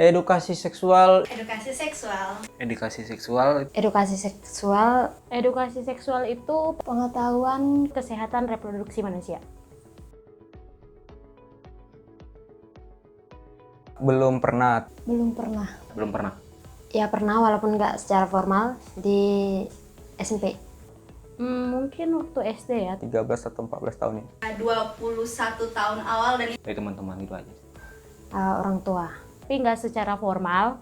Edukasi seksual. Edukasi seksual. Edukasi seksual. Edukasi seksual. Edukasi seksual itu pengetahuan kesehatan reproduksi manusia. Belum pernah. Belum pernah. Belum pernah. Ya pernah walaupun nggak secara formal di SMP. Mungkin waktu SD ya. 13 atau 14 tahun ya. 21 tahun awal dari Teman-teman itu aja. Orang tua. Tapi nggak secara formal.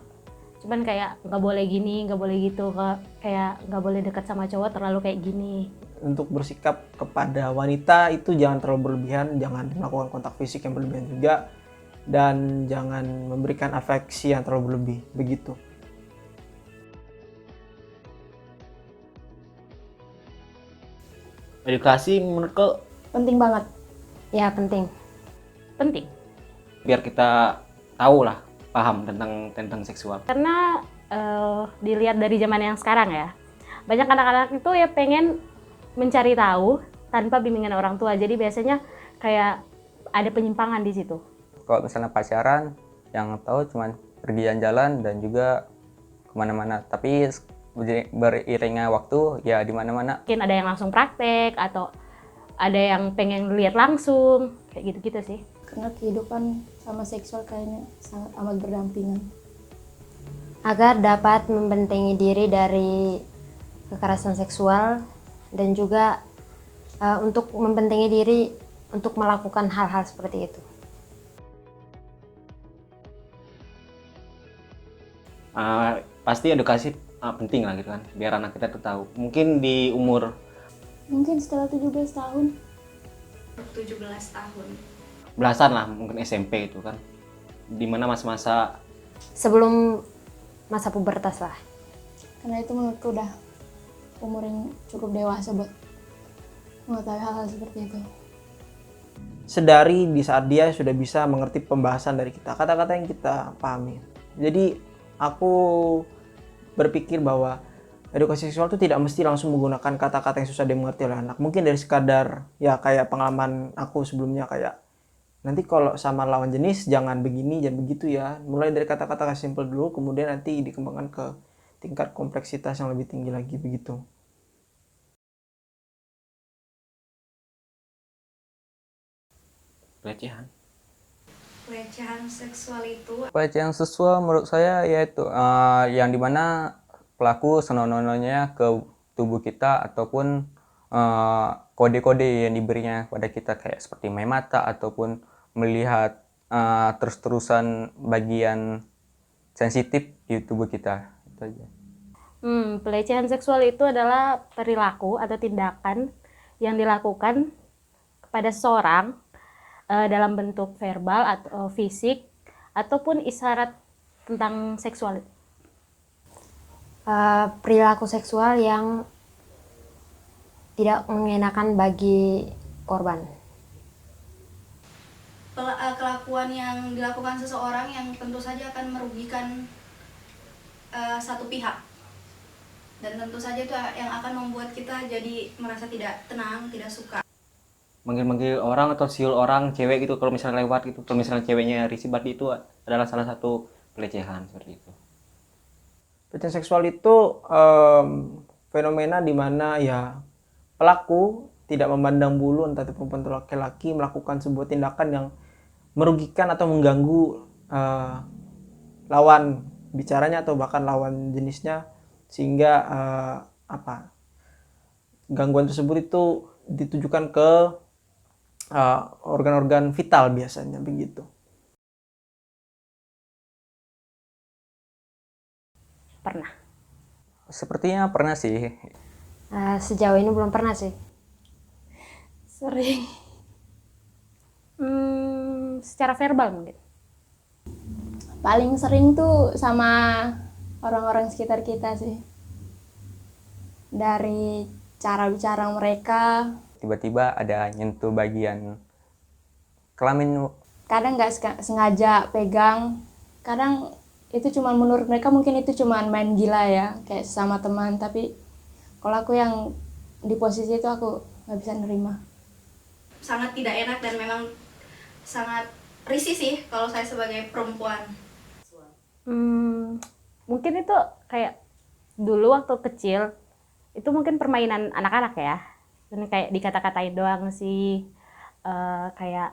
Cuman kayak nggak boleh gini, nggak boleh gitu. Kayak nggak boleh dekat sama cowok terlalu kayak gini. Untuk bersikap kepada wanita itu jangan terlalu berlebihan, jangan melakukan kontak fisik yang berlebihan juga, dan jangan memberikan afeksi yang terlalu berlebih, begitu. Edukasi menurutku Penting banget. Ya penting. Penting. biar kita tahu lah, paham tentang seksual. Karena dilihat dari zaman yang sekarang ya. Banyak anak-anak itu ya pengen mencari tahu tanpa bimbingan orang tua. Jadi biasanya kayak ada penyimpangan di situ. Kalau misalnya pacaran, yang tahu cuman pergi jalan-jalan dan juga kemana-mana. Tapi beriringnya waktu ya di mana-mana. Mungkin ada yang langsung praktek atau ada yang pengen lihat langsung, kayak gitu-gitu sih. Karena kehidupan sama seksual kayaknya sangat amat berdampingan. Agar dapat membentengi diri dari kekerasan seksual dan juga untuk membentengi diri untuk melakukan hal-hal seperti itu. Pasti edukasi penting lah gitu kan, biar anak kita tuh tahu. Mungkin di umur Mungkin setelah 17 tahun. 17 tahun. belasan lah, mungkin SMP itu kan, dimana masa-masa Sebelum masa pubertas lah. Karena itu menurutku udah umur yang cukup dewasa buat mengetahui hal-hal seperti itu. Sedari di saat dia sudah bisa mengerti pembahasan dari kita, kata-kata yang kita pahami. Jadi aku berpikir bahwa edukasi seksual itu tidak mesti langsung menggunakan kata-kata yang susah dimengerti oleh anak. Mungkin dari sekadar ya kayak pengalaman aku sebelumnya, kayak nanti kalau sama lawan jenis jangan begini, jangan begitu ya. Mulai dari kata-kata simpel dulu, kemudian nanti dikembangkan ke tingkat kompleksitas yang lebih tinggi lagi, begitu. pelecehan. Pelecehan seksual itu Pelecehan seksual menurut saya yaitu yang dimana pelaku senonohnya ke tubuh kita ataupun kode-kode yang diberinya kepada kita, kayak seperti main mata ataupun melihat terus-terusan bagian sensitif di tubuh kita. Itu aja. Pelecehan seksual itu adalah perilaku atau tindakan yang dilakukan kepada seseorang dalam bentuk verbal atau fisik ataupun isyarat tentang seksual. Perilaku seksual yang tidak mengenakan bagi korban. kelakuan yang dilakukan seseorang yang tentu saja akan merugikan satu pihak. Dan tentu saja itu yang akan membuat kita jadi merasa tidak tenang, tidak suka. Manggil-manggil orang atau siul orang, cewek gitu, kalau misalnya lewat gitu, kalau misalnya ceweknya risih banget, itu adalah salah satu pelecehan seperti itu. Pelecehan seksual itu fenomena di mana ya pelaku tidak memandang bulu, entah itu perempuan atau laki-laki, melakukan sebuah tindakan yang merugikan atau mengganggu lawan bicaranya atau bahkan lawan jenisnya, sehingga gangguan tersebut itu ditujukan ke organ-organ vital biasanya, begitu. Pernah. Sepertinya pernah sih. Sejauh ini belum pernah sih. Sering. Secara verbal mungkin. Paling sering tuh sama orang-orang sekitar kita sih. Dari cara bicara mereka. Tiba-tiba ada nyentuh bagian kelamin. Kadang nggak sengaja pegang. Kadang itu cuman menurut mereka mungkin itu cuman main gila ya, kayak sesama teman. Tapi kalau aku yang di posisi itu aku nggak bisa nerima. Sangat tidak enak dan memang sangat risih sih kalau saya sebagai perempuan. Mungkin itu kayak dulu waktu kecil itu mungkin permainan anak-anak ya. Dan kayak dikata-katain doang sih. Kayak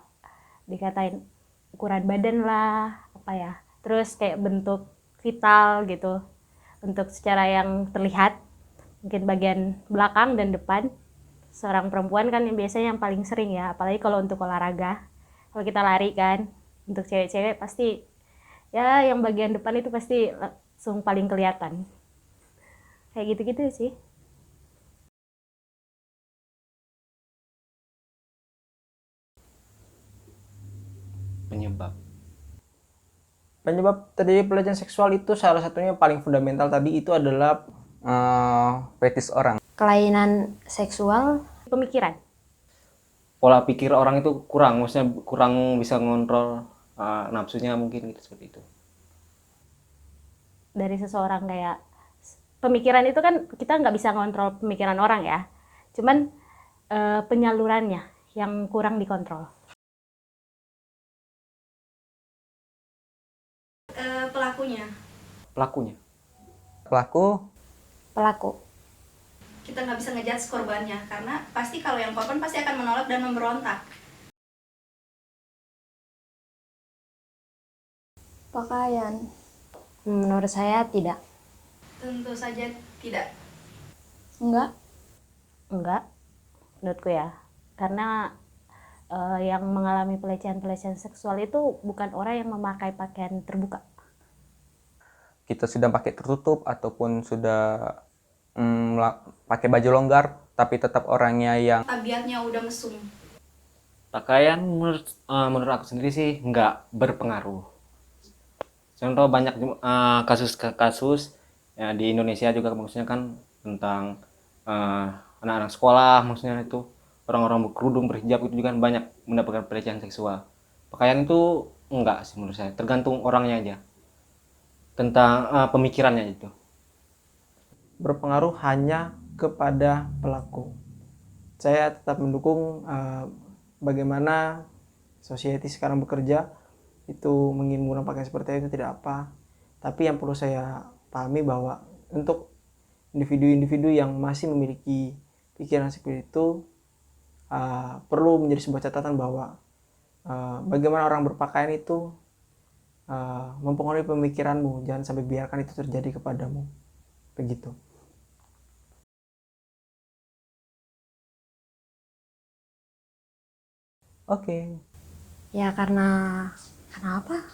dikatain ukuran badan lah, apa ya. Terus kayak bentuk vital gitu. Untuk secara yang terlihat, mungkin bagian belakang dan depan. Seorang perempuan kan yang biasanya yang paling sering ya, apalagi kalau untuk olahraga. Kalau kita lari kan, untuk cewek-cewek pasti ya yang bagian depan itu pasti langsung paling kelihatan. Kayak gitu-gitu sih. Penyebab. Penyebab terjadi pelecehan seksual itu salah satunya paling fundamental tadi itu adalah Fetis orang. Kelainan seksual, Pemikiran. Pola pikir orang itu kurang, maksudnya kurang bisa ngontrol nafsunya mungkin gitu, seperti itu. Dari seseorang kayak pemikiran itu kan kita nggak bisa ngontrol pemikiran orang ya. Cuman penyalurannya yang kurang dikontrol. Pelakunya, Pelakunya. Pelaku pelaku. kita nggak bisa ngejudge korbannya karena pasti kalau yang korban pasti akan menolak dan memberontak. Pakaian. Menurut saya tidak. Tentu saja tidak. Enggak. Enggak, menurutku ya. Karena yang mengalami pelecehan seksual itu bukan orang yang memakai pakaian terbuka. kita sudah pakai tertutup ataupun sudah pakai baju longgar, tapi tetap orangnya yang Tabiatnya udah mesum. Pakaian menurut aku sendiri sih nggak berpengaruh. Contoh banyak kasus-kasus ya, di Indonesia juga maksudnya kan tentang anak-anak sekolah, maksudnya itu orang-orang berkerudung berhijab itu juga kan banyak mendapatkan pelecehan seksual. Pakaian itu enggak sih menurut saya, tergantung orangnya aja. Tentang pemikirannya itu. berpengaruh hanya kepada pelaku. Saya tetap mendukung bagaimana society sekarang bekerja, itu ingin menggunakan pakaian seperti itu tidak apa. Tapi yang perlu saya pahami bahwa untuk individu-individu yang masih memiliki pikiran seperti itu, perlu menjadi sebuah catatan bahwa bagaimana orang berpakaian itu mempengaruhi pemikiranmu. Jangan sampai biarkan itu terjadi kepadamu. Begitu. Oke. Ya karena apa?